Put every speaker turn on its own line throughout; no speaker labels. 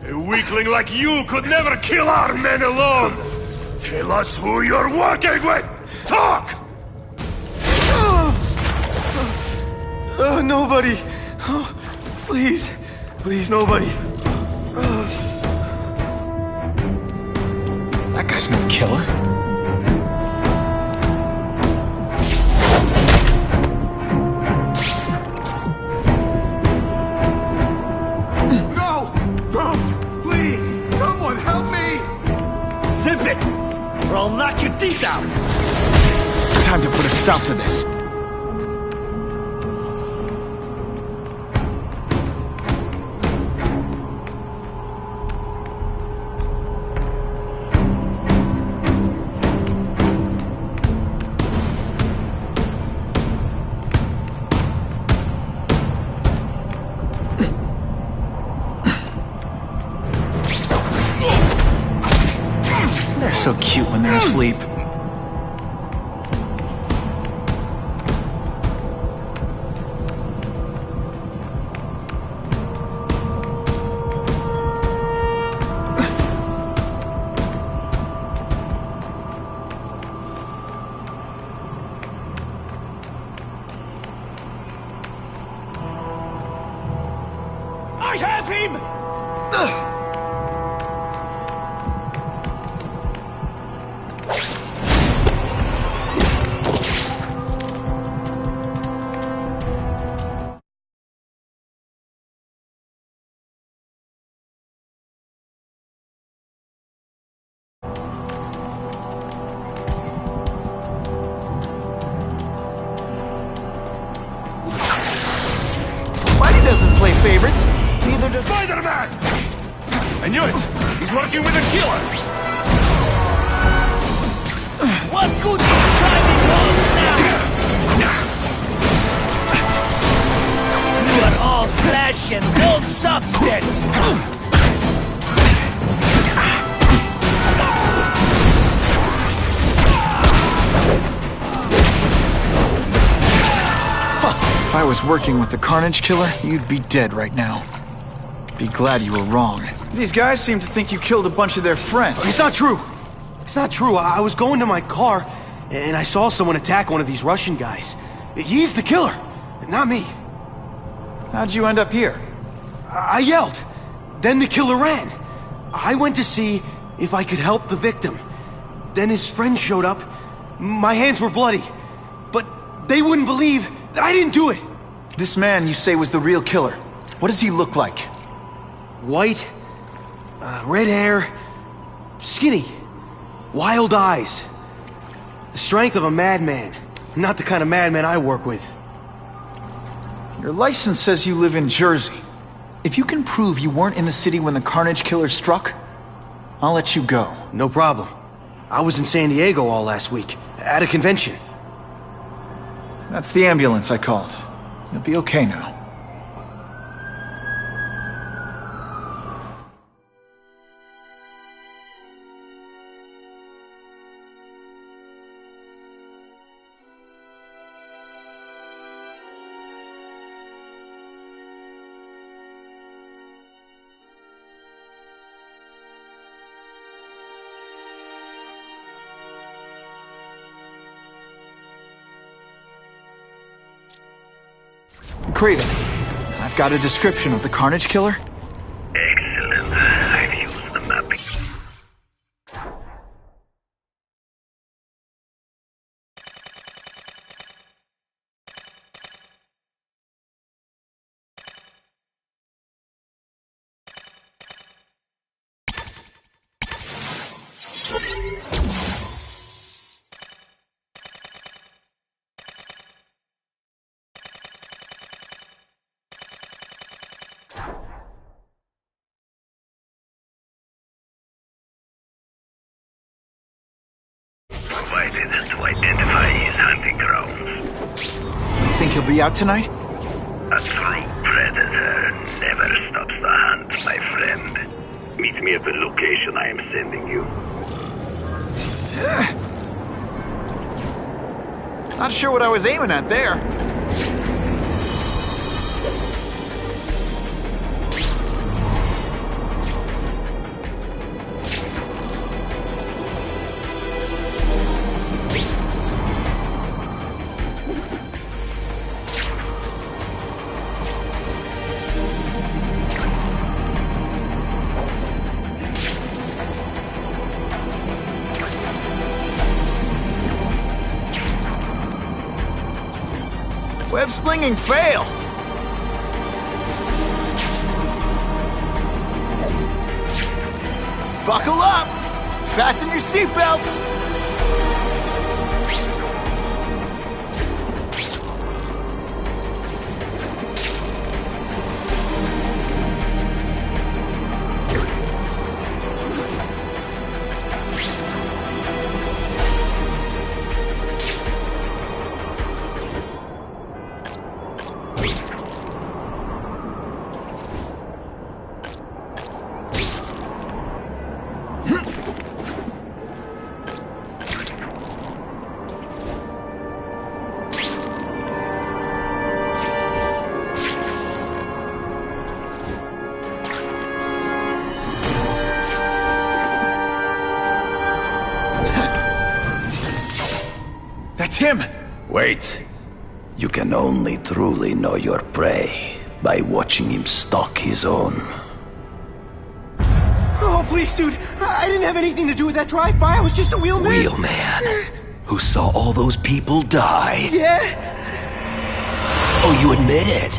A weakling like you could never kill our men alone! Tell us who you're working with! Talk!
Nobody. Oh, please. Please, nobody.
That guy's no killer.
No! Don't! Please! Someone help me!
Zip it! Or I'll knock your teeth out!
Time to put a stop to this. They're so cute when they're asleep.
I have him!
Spidey doesn't play favorites. Neither does...
Spiderman! I knew it! He's working with a killer!
What good is driving balls now? You are all flesh and no substance!
If I was working with the Carnage Killer, you'd be dead right now. Be glad you were wrong. These guys seem to think you killed a bunch of their friends.
It's not true! It's not true. I was going to my car, and I saw someone attack one of these Russian guys. He's the killer, not me.
How'd you end up here?
I yelled. Then the killer ran. I went to see if I could help the victim. Then his friends showed up. My hands were bloody. But they wouldn't believe that I didn't do it.
This man you say was the real killer. What does he look like?
White, red hair, skinny, wild eyes. The strength of a madman. Not the kind of madman I work with.
Your license says you live in Jersey. If you can prove you weren't in the city when the Carnage Killer struck, I'll let you go.
No problem. I was in San Diego all last week, at a convention.
That's the ambulance I called. You'll be okay now. Craven, I've got a description of the Carnage Killer.
Excellent. I've used the mapping. Provided to identify his hunting grounds.
You think he'll be out tonight?
A true predator never stops the hunt, my friend. Meet me at the location I am sending you.
Not sure what I was aiming at there. web-slinging fail! Buckle up! Fasten your seatbelts! That's him!
Wait. You can only truly know your prey by watching him stalk his own.
Oh, please, dude. I didn't have anything to do with that drive-by. I was just a wheelman.
Wheelman? Who saw all those people die?
Yeah?
Oh, you admit it?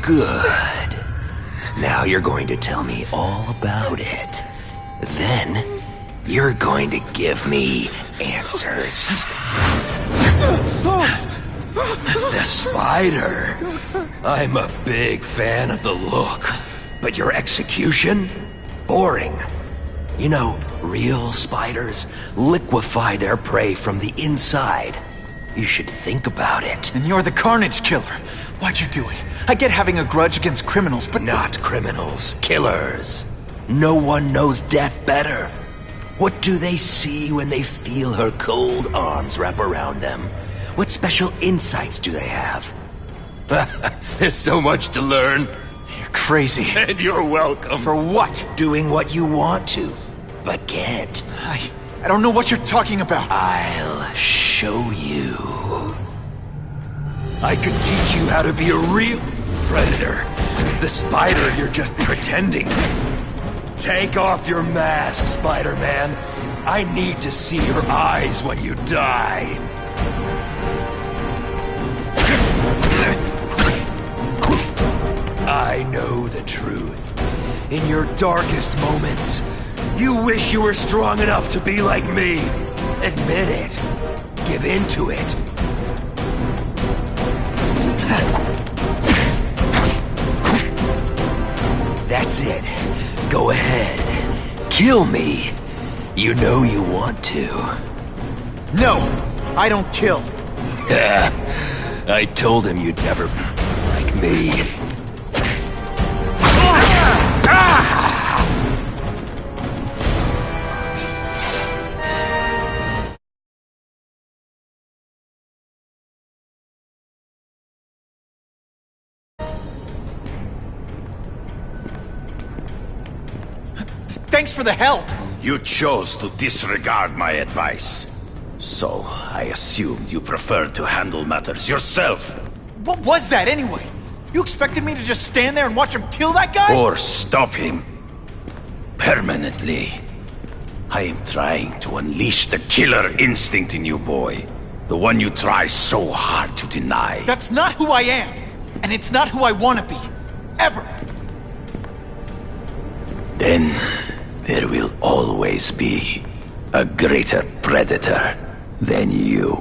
Good. Now you're going to tell me all about it. Then, you're going to give me answers. The spider. I'm a big fan of the look, but your execution? Boring. You know, real spiders liquefy their prey from the inside. You should think about it.
And you're the Carnage Killer. Why'd you do it? I get having a grudge against criminals, but
Not criminals, killers. No one knows death better. What do they see when they feel her cold arms wrap around them? What special insights do they have? There's so much to learn.
You're crazy.
And you're welcome.
For what?
Doing what you want to, but can't.
I don't know what you're talking about.
I'll show you. I could teach you how to be a real predator. The spider, you're just pretending. Take off your mask, Spider-Man. I need to see your eyes when you die. I know the truth. In your darkest moments, you wish you were strong enough to be like me. Admit it. Give in to it. That's it. Go ahead. Kill me. You know you want to.
No, I don't kill.
I told him you'd never be like me.
Thanks for the help.
You chose to disregard my advice. So, I assumed you preferred to handle matters yourself.
What was that anyway? You expected me to just stand there and watch him kill that guy?
Or stop him. Permanently. I am trying to unleash the killer instinct in you, boy. The one you try so hard to deny.
That's not who I am. And it's not who I want to be. Ever.
Then, there will always be a greater predator than you.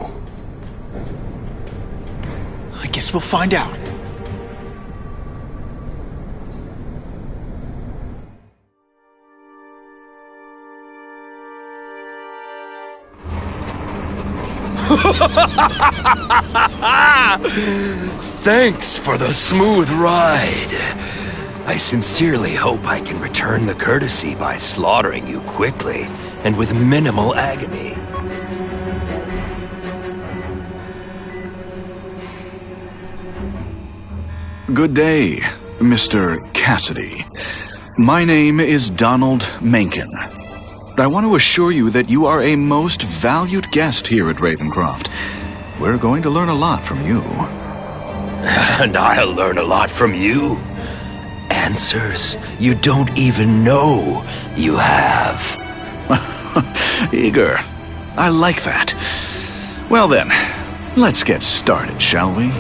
I guess we'll find out.
Thanks for the smooth ride. I sincerely hope I can return the courtesy by slaughtering you quickly and with minimal agony.
Good day, Mr. Cassidy. My name is Donald Mencken. I want to assure you that you are a most valued guest here at Ravencroft. We're going to learn a lot from you.
And I'll learn a lot from you. Answers you don't even know you have.
Eager. I like that. Well then, let's get started, shall we?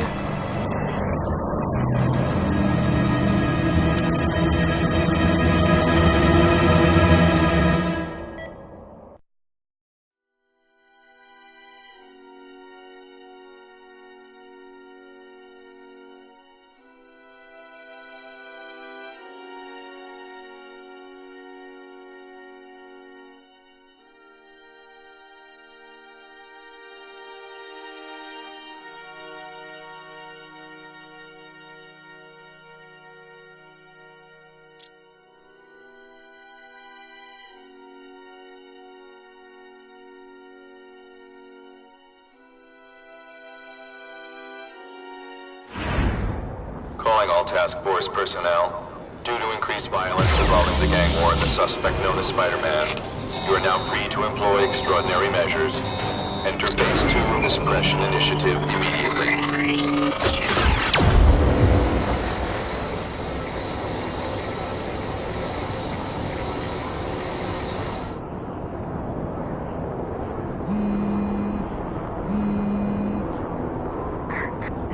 all task force personnel. Due to increased violence involving the gang war and the suspect known as Spider-Man, you are now free to employ extraordinary measures. Enter Phase 2 of the Suppression Initiative immediately.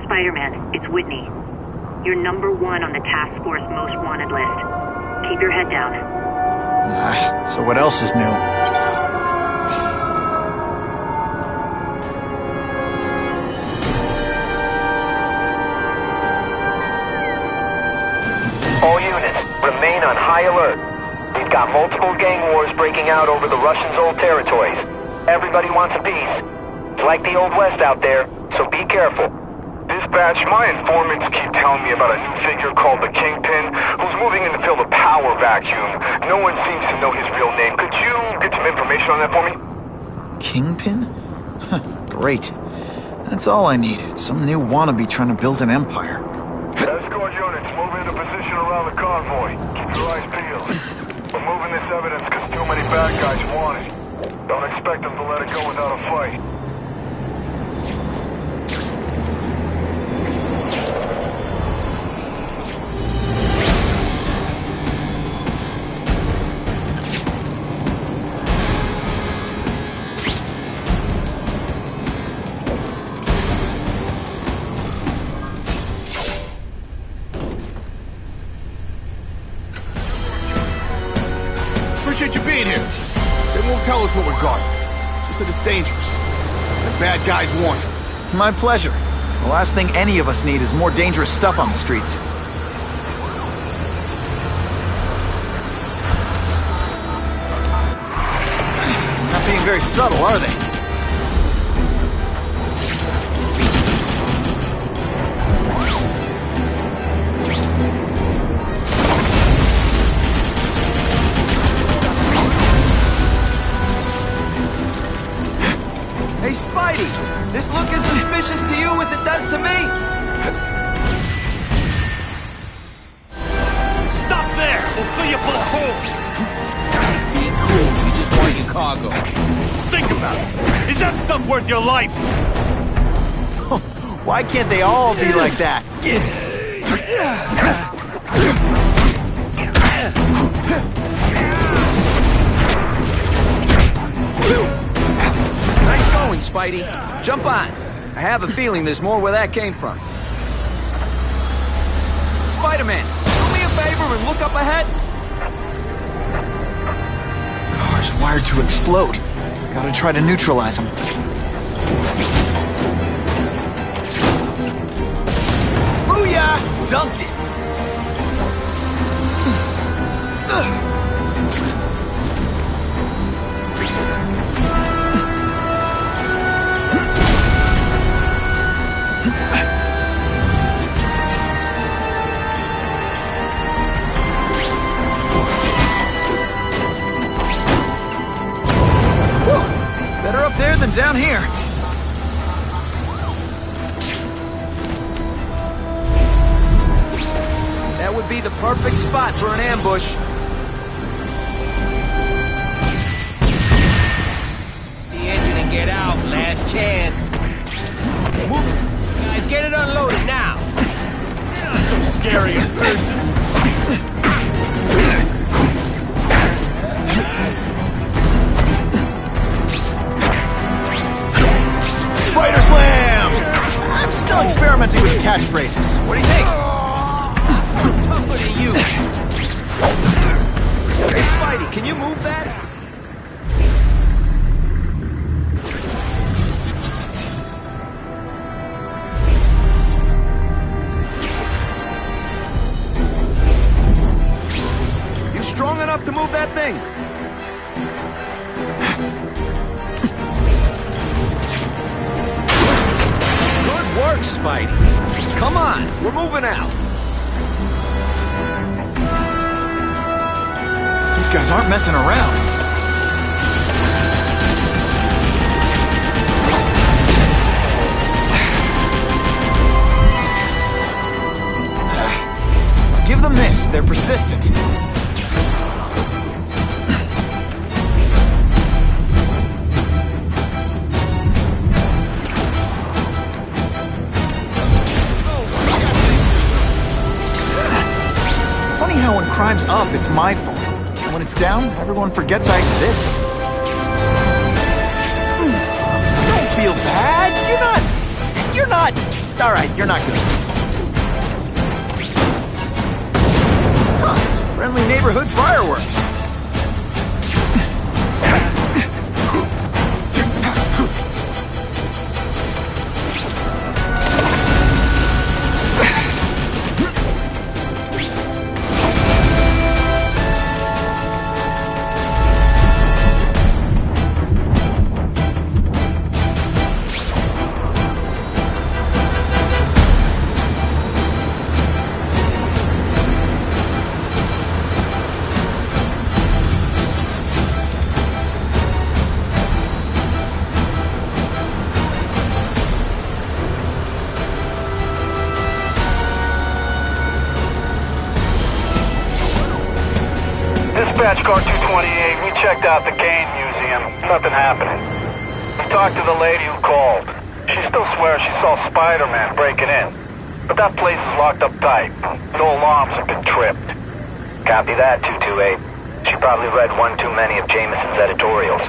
Spider-Man, it's Whitney. You're #1 on the task force most wanted list. Keep your head down.
So what else is new?
All units, remain on high alert. We've got multiple gang wars breaking out over the Russians' old territories. Everybody wants a piece. It's like the Old West out there, so be careful.
Dispatch, my informants keep telling me about a new figure called the Kingpin, who's moving in to fill the power vacuum. No one seems to know his real name. Could you get some information on that for me?
Kingpin? Great. That's all I need. Some new wannabe trying to build an empire.
Escort units, move into position around the convoy. Keep your eyes peeled. We're moving this evidence because too many bad guys want it. Don't expect them to let it go without a fight.
Appreciate you being here. They won't tell us what we're guarding. They said it's dangerous. And bad guys want it.
My pleasure. The last thing any of us need is more dangerous stuff on the streets. Not being very subtle, are they?
Hey, Spidey! This look as suspicious to you as it does to me?
Stop there! We'll fill you full of holes!
Be cool, we just want your cargo.
Think about it! Is that stuff worth your life?
Why can't they all be like that?
Nice going, Spidey. Jump on. I have a feeling there's more where that came from. Spider-Man, do me a favor and look up ahead.
Car's wired to explode. Gotta try to neutralize them. Booyah! Dumped it! Better up there than down here.
That would be the perfect spot for an ambush. The engine and get out. Last chance. Move it. Guys, get it unloaded now. You're not so scary in person.
Spider Slam! I'm still experimenting with catchphrases. What do you think?
Tougher than you. Hey, Spidey, can you move that? You strong enough to move that thing? Good work, Spidey. Come on, we're moving out.
These guys aren't messing around. I'll give them this. They're persistent. Funny how when crime's up, it's my fault. And when it's down, everyone forgets I exist. Don't feel bad. You're not. All right, you're not good. Huh, friendly neighborhood fireworks.
Dispatch car 228, we checked out the game museum. Nothing happening. We talked to the lady who called. She still swears she saw Spiderman breaking in. But that place is locked up tight. No alarms have been tripped.
Copy that, 228. She probably read one too many of Jameson's editorials.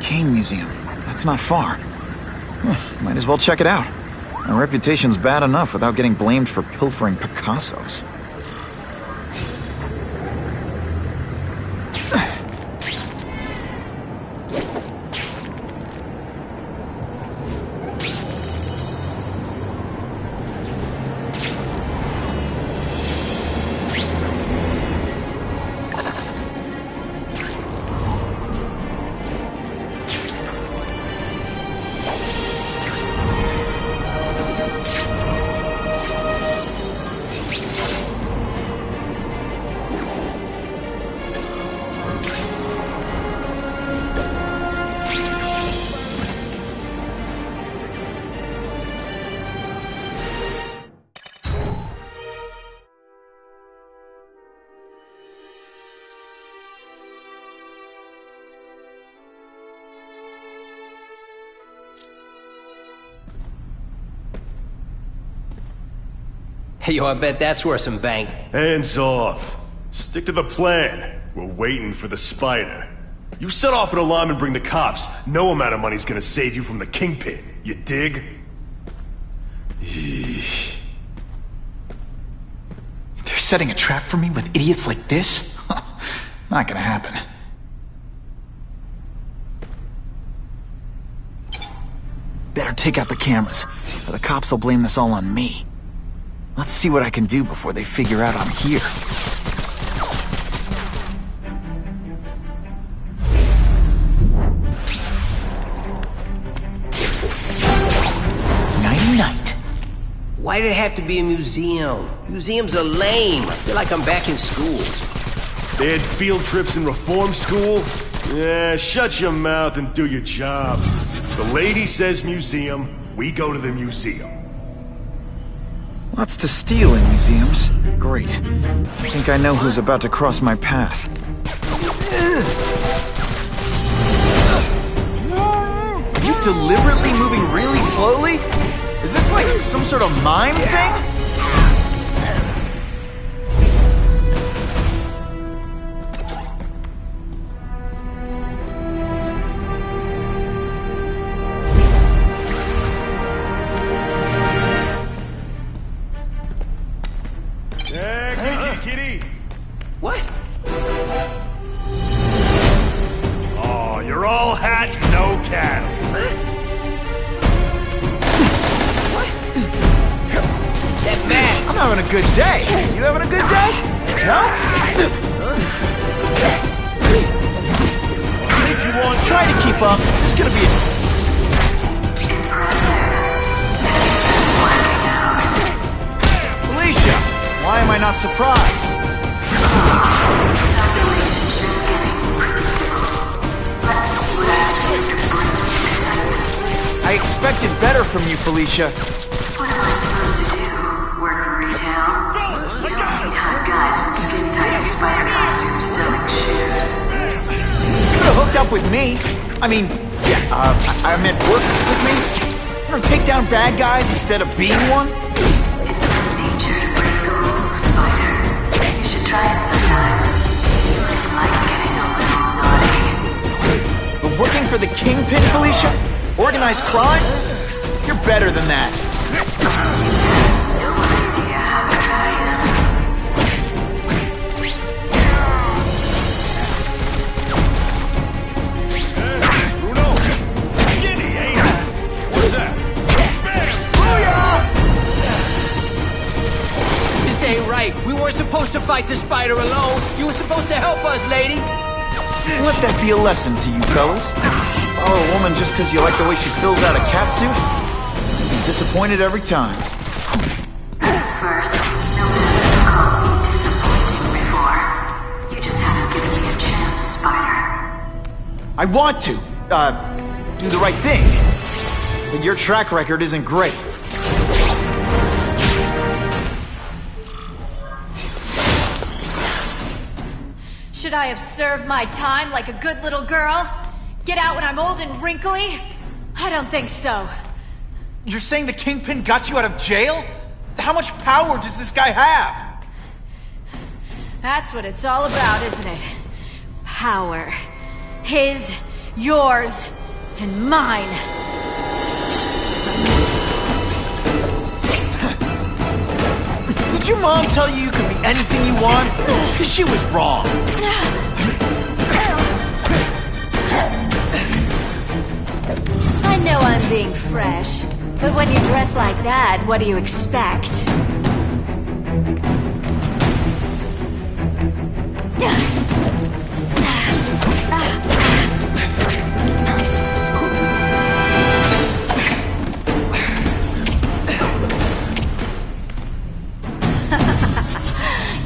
Kane Museum. That's not far. Might as well check it out. My reputation's bad enough without getting blamed for pilfering Picassos.
Hey, yo, I bet that's worth some bank.
Hands off. Stick to the plan. We're waiting for the spider. You set off an alarm and bring the cops. No amount of money's gonna save you from the kingpin. You dig?
They're setting a trap for me with idiots like this? Not gonna happen. Better take out the cameras, or the cops will blame this all on me. Let's see what I can do before they figure out I'm here. Nighty-night.
Why did it have to be a museum? Museums are lame. I feel like I'm back in school.
They had field trips in reform school? Yeah, shut your mouth and do your job. The lady says museum, we go to the museum.
Lots to steal in museums. Great. I think I know who's about to cross my path. Are you deliberately moving really slowly? Is this like some sort of mime thing?
What?
Oh, you're all hat, no cattle.
What? That bad.
I'm having a good day. You having a good day? No?
Think you want?
Try to keep up. There's gonna be a test. Felicia, why am I not surprised? I expected better from you, Felicia.
What am I supposed to do? Work in retail? Don't need spider costumes selling shoes.
You could have hooked up with me. I mean, yeah, I meant work with me. You know, take down bad guys instead of being one.
It's my nature to break the rules, Spider. You should try it sometime. You might like getting a little naughty.
But working for the Kingpin, Felicia? Organized crime? You're better than that.
No idea how good I am.
Bruno! Skinny, ain't it? What's that?
This ain't right. We weren't supposed to fight the spider alone. You were supposed to help us, lady.
Let that be a lesson to you, fellas. Follow a woman just because you like the way she fills out a catsuit? You'll be disappointed every time.
First, no one's ever called me disappointing before. You just haven't given me a chance, Spider.
I want to, do the right thing. But your track record isn't great.
Should I have served my time like a good little girl? Get out when I'm old and wrinkly? I don't think so.
You're saying the Kingpin got you out of jail? How much power does this guy have?
That's what it's all about, isn't it? Power. His, yours, and mine.
Did your mom tell you you could be anything you want? Because she was wrong.
I know I'm being fresh, but when you dress like that, what do you expect?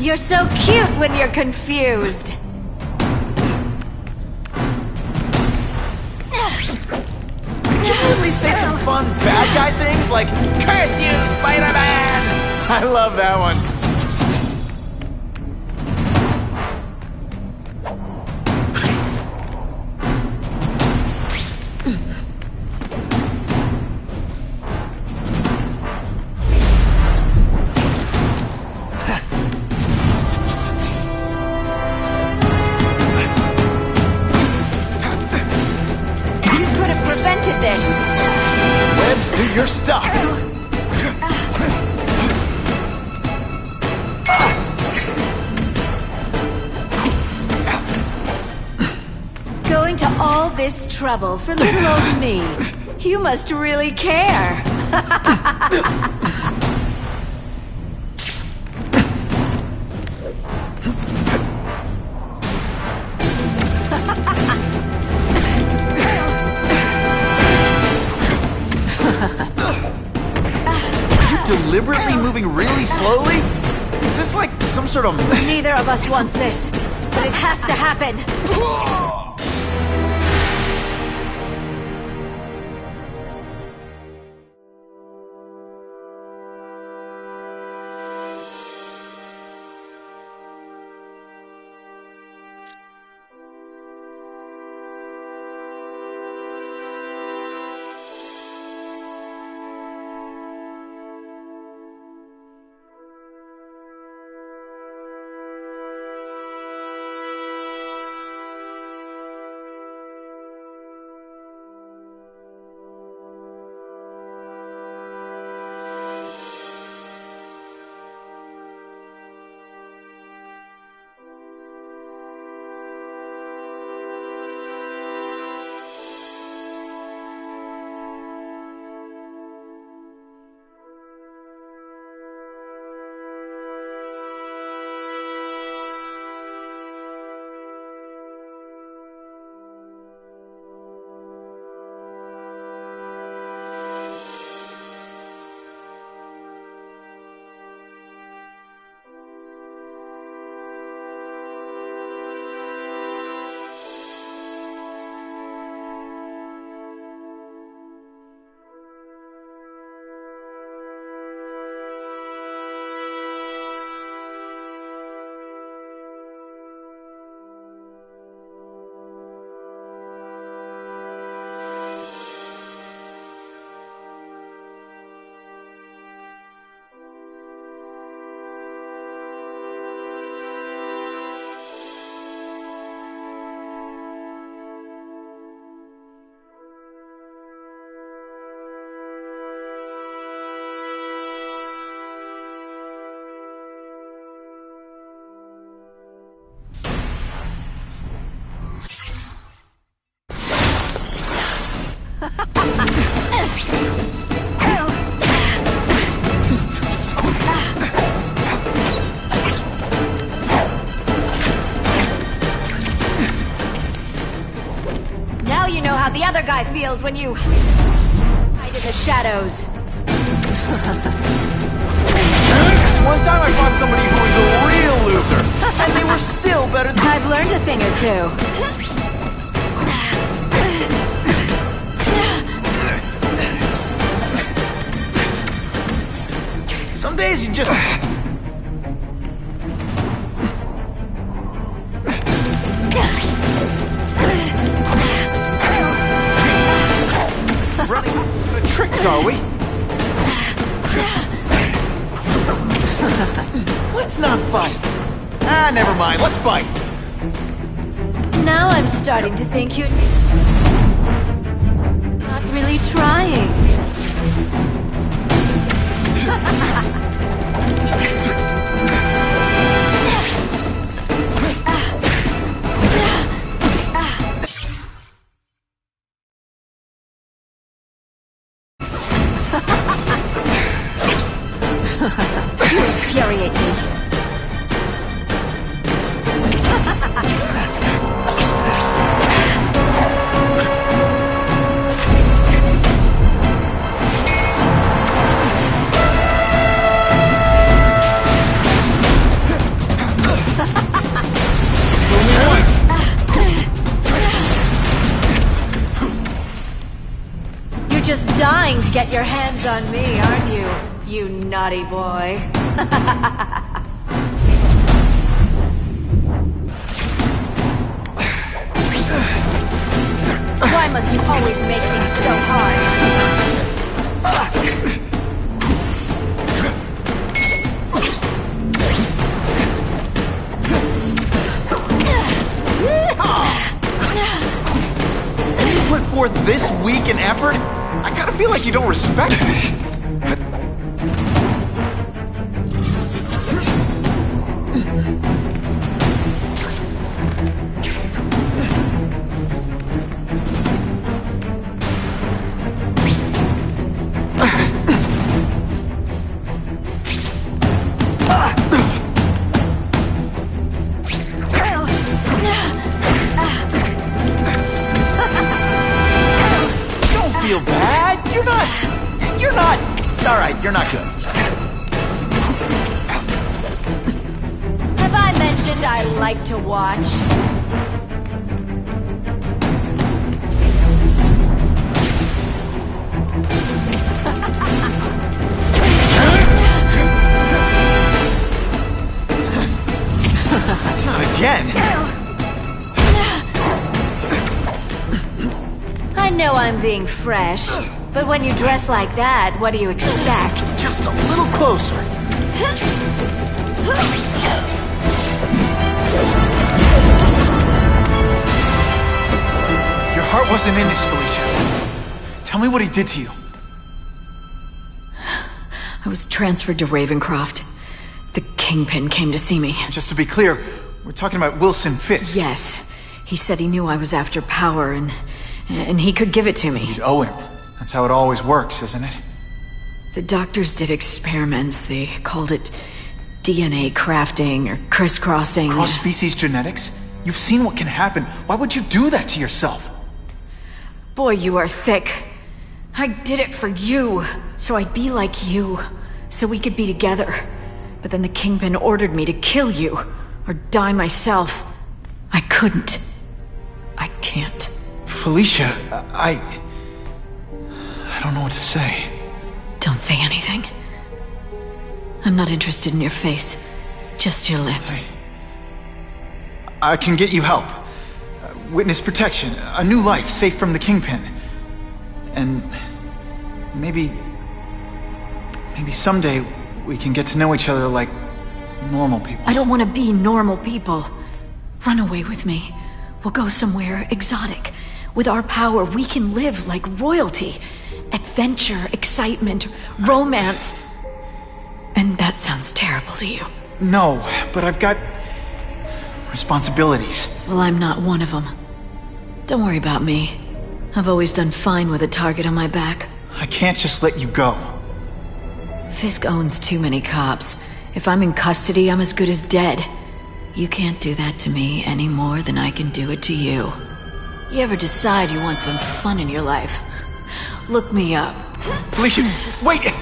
You're so cute when you're confused.
Can you at least say some fun bad guy things like, "Curse you, Spider-Man"? I love that one. Webs, do your stuff!
Going to all this trouble for little old me. You must really care.
Deliberately moving really slowly? Is this like some sort of...
Neither of us wants this, but it has to happen. Now you know how the other guy feels when you hide in the shadows.
One time I fought somebody who was a real loser, and they were still better than...
I've learned a thing or two.
Some days you just... Running out of tricks, are we? Let's not fight. Ah, never mind. Let's fight.
Now I'm starting to think you're not really trying. You infuriate me. You're just dying to get your hands on me, aren't you? You naughty boy. Why must you always make things so hard?
You put forth this week and effort? I kinda feel like you don't respect me. Feel bad? You're not... Alright, you're not good.
Have I mentioned I like to watch?
Not again.
I know I'm being fresh, but when you dress like that, what do you expect?
Just a little closer. Your heart wasn't in this, Felicia. Tell me what he did to you.
I was transferred to Ravencroft. The Kingpin came to see me.
Just to be clear, we're talking about Wilson Fisk.
Yes. He said he knew I was after power and he could give it to me.
You'd owe him. That's how it always works, isn't it?
The doctors did experiments. They called it DNA crafting or crisscrossing.
Cross-species genetics? You've seen what can happen. Why would you do that to yourself?
Boy, you are thick. I did it for you, so I'd be like you, so we could be together. But then the Kingpin ordered me to kill you, or die myself. I couldn't. I can't.
Felicia, I don't know what to say.
Don't say anything. I'm not interested in your face. Just your lips.
I can get you help. Witness protection, a new life safe from the Kingpin. And maybe someday we can get to know each other like normal people.
I don't want to be normal people. Run away with me. We'll go somewhere exotic. With our power, we can live like royalty. Adventure, excitement, romance. And that sounds terrible to you.
No, but I've got responsibilities.
Well, I'm not one of them. Don't worry about me. I've always done fine with a target on my back.
I can't just let you go.
Fisk owns too many cops. If I'm in custody, I'm as good as dead. You can't do that to me any more than I can do it to you. You ever decide you want some fun in your life? Look me up.
Felicia, wait!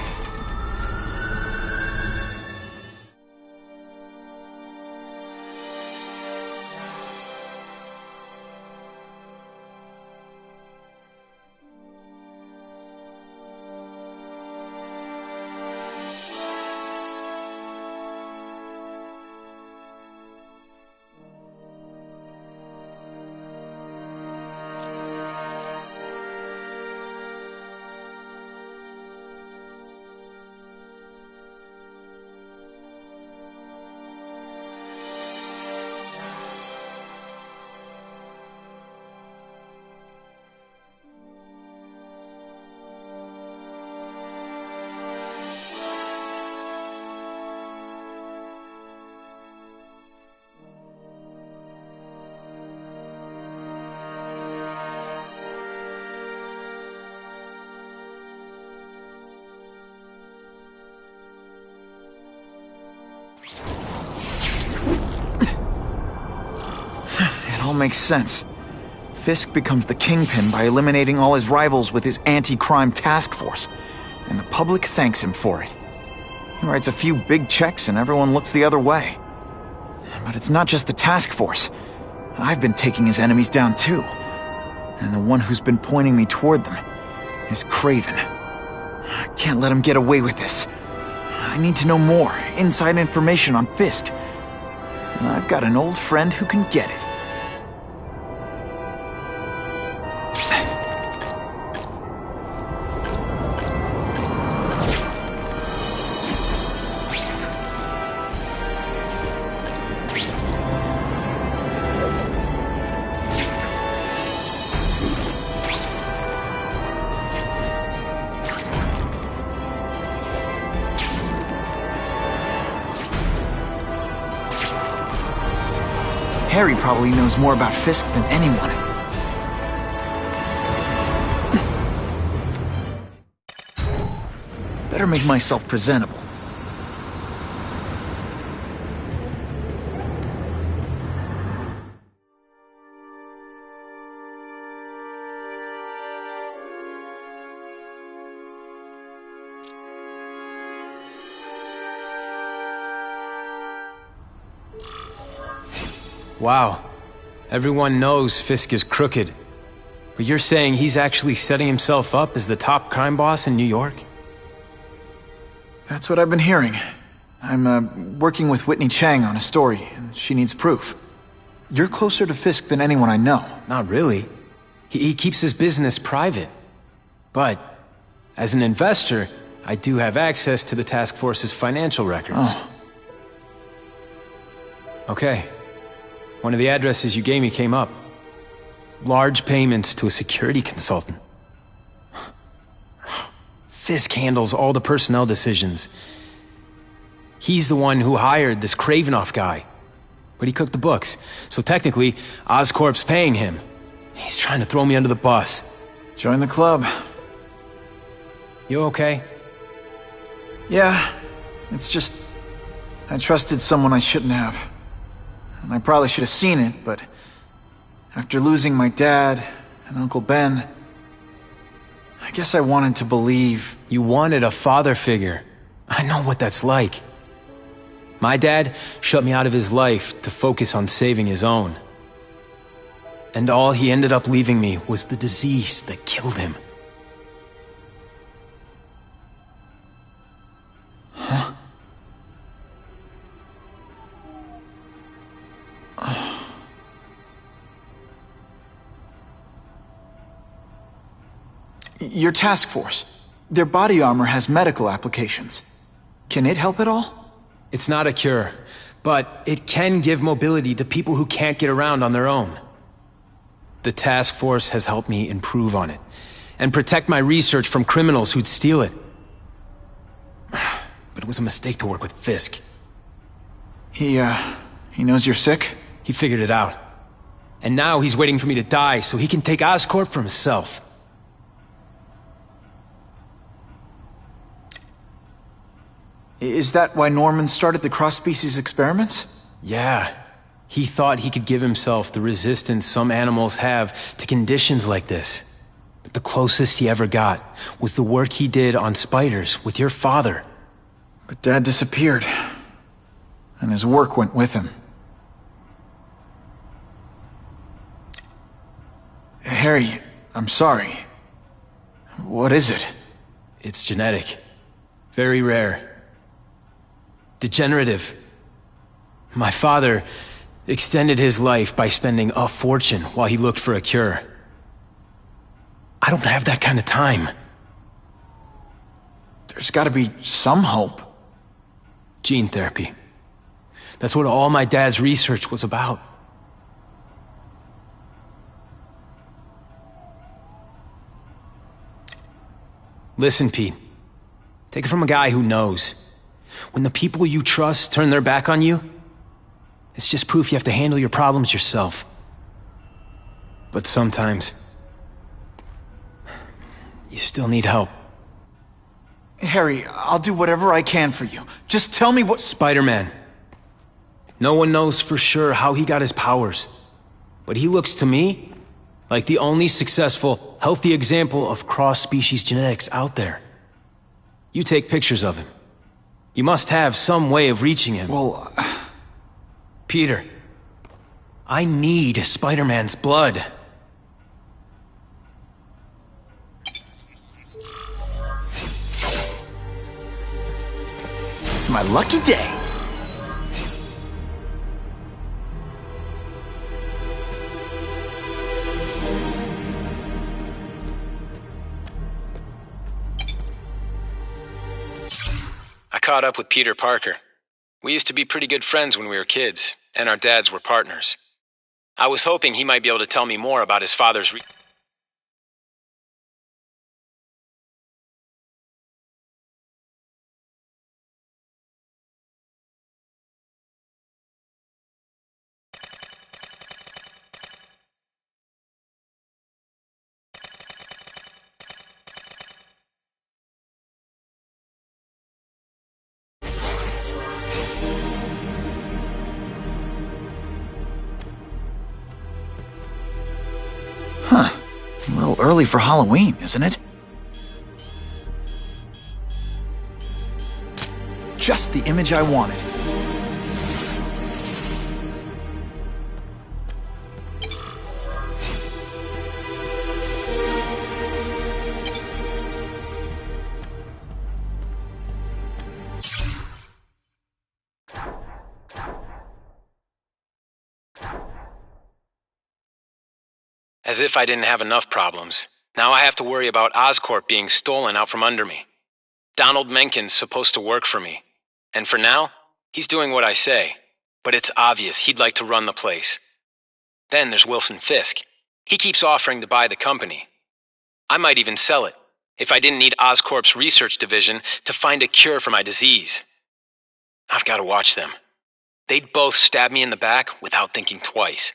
It all makes sense. Fisk becomes the Kingpin by eliminating all his rivals with his anti-crime task force, and the public thanks him for it. He writes a few big checks and everyone looks the other way. But it's not just the task force. I've been taking his enemies down too. And the one who's been pointing me toward them is Kraven. I can't let him get away with this. I need to know more, inside information on Fisk. And I've got an old friend who can get it. Harry probably knows more about Fisk than anyone. Better make myself presentable.
Wow. Everyone knows Fisk is crooked. But you're saying he's actually setting himself up as the top crime boss in New York?
That's what I've been hearing. I'm working with Whitney Chang on a story, and she needs proof. You're closer to Fisk than anyone I know.
Not really. He keeps his business private. But, as an investor, I do have access to the task force's financial records.
Oh.
Okay. One of the addresses you gave me came up. Large payments to a security consultant. Fisk handles all the personnel decisions. He's the one who hired this Kravinoff guy. But he cooked the books, so technically, Oscorp's paying him. He's trying to throw me under the bus.
Join the club.
You okay?
Yeah, it's just... I trusted someone I shouldn't have. And I probably should have seen it, but... after losing my dad and Uncle Ben... I guess I wanted to believe...
You wanted a father figure. I know what that's like. My dad shut me out of his life to focus on saving his own. And all he ended up leaving me was the disease that killed him.
Huh? Your task force. Their body armor has medical applications. Can it help at all?
It's not a cure, but it can give mobility to people who can't get around on their own. The task force has helped me improve on it, and protect my research from criminals who'd steal it. But it was a mistake to work with Fisk.
He knows you're sick?
He figured it out. And now he's waiting for me to die so he can take Oscorp for himself.
Is that why Norman started the cross-species experiments?
Yeah. He thought he could give himself the resistance some animals have to conditions like this. But the closest he ever got was the work he did on spiders with your father.
But Dad disappeared, and his work went with him. Harry, I'm sorry. What is it?
It's genetic. Very rare. Degenerative. My father extended his life by spending a fortune while he looked for a cure. I don't have that kind of time.
There's gotta be some hope.
Gene therapy. That's what all my dad's research was about. Listen, Pete. Take it from a guy who knows. When the people you trust turn their back on you, it's just proof you have to handle your problems yourself. But sometimes, you still need help.
Harry, I'll do whatever I can for you. Just tell me what—
Spider-Man. No one knows for sure how he got his powers. But he looks to me like the only successful, healthy example of cross-species genetics out there. You take pictures of him. You must have some way of reaching him.
Well,
Peter, I need Spider-Man's blood.
it's my lucky day.
I caught up with Peter Parker. We used to be pretty good friends when we were kids, and our dads were partners. I was hoping he might be able to tell me more about his father's
Huh. A little early for Halloween, isn't it? Just the image I wanted.
As if I didn't have enough problems. Now I have to worry about Oscorp being stolen out from under me. Donald Menken's supposed to work for me. And for now, he's doing what I say. But it's obvious he'd like to run the place. Then there's Wilson Fisk. He keeps offering to buy the company. I might even sell it, if I didn't need Oscorp's research division to find a cure for my disease. I've got to watch them. They'd both stab me in the back without thinking twice.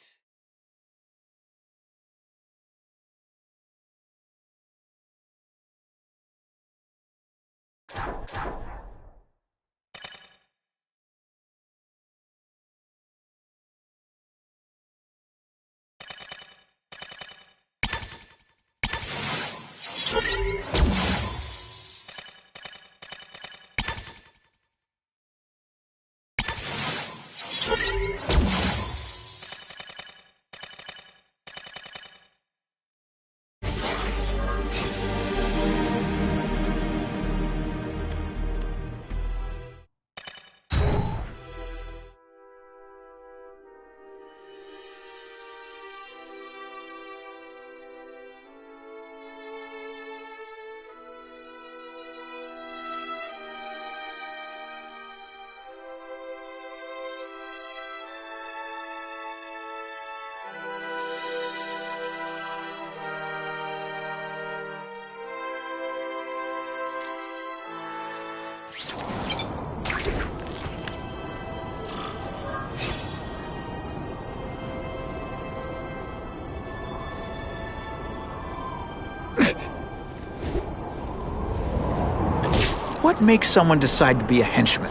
What makes someone decide to be a henchman?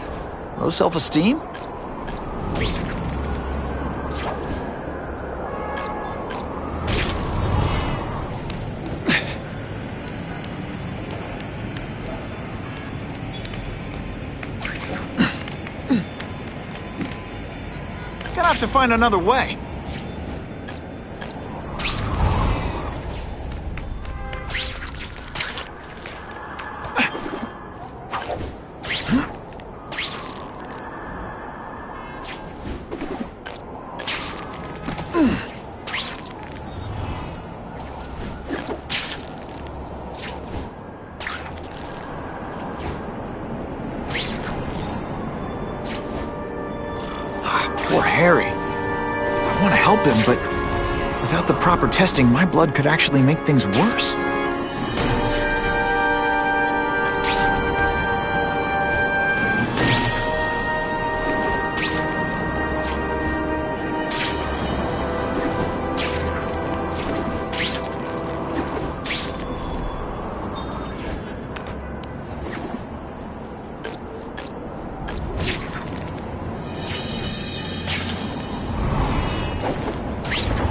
Low self-esteem? Gonna have to find another way. Poor Harry. I want to help him, but without the proper testing, my blood could actually make things worse.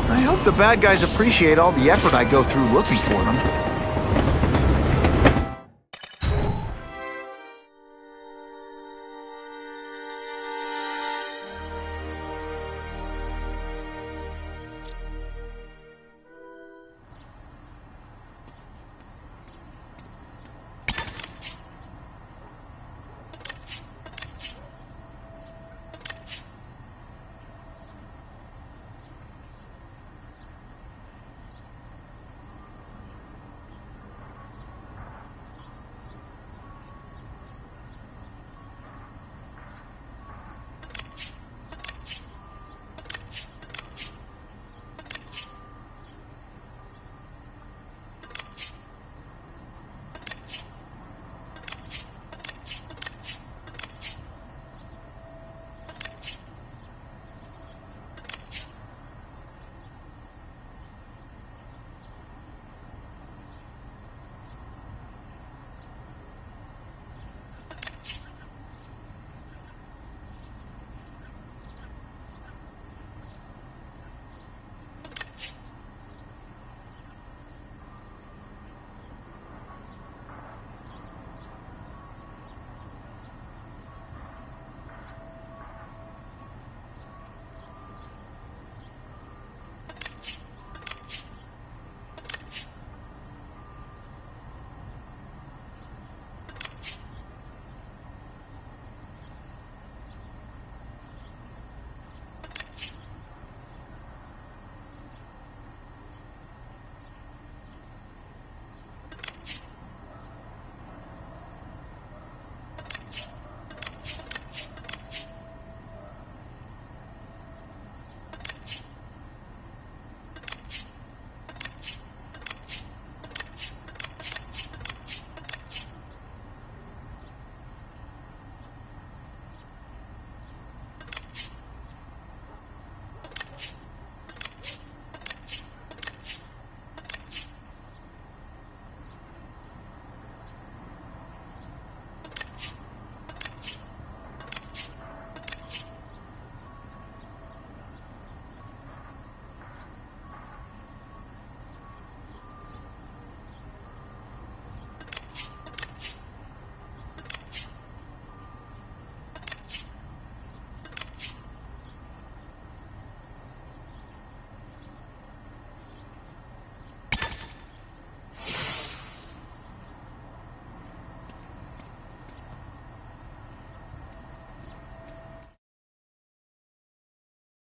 I hope the bad guys appreciate all the effort I go through looking for them.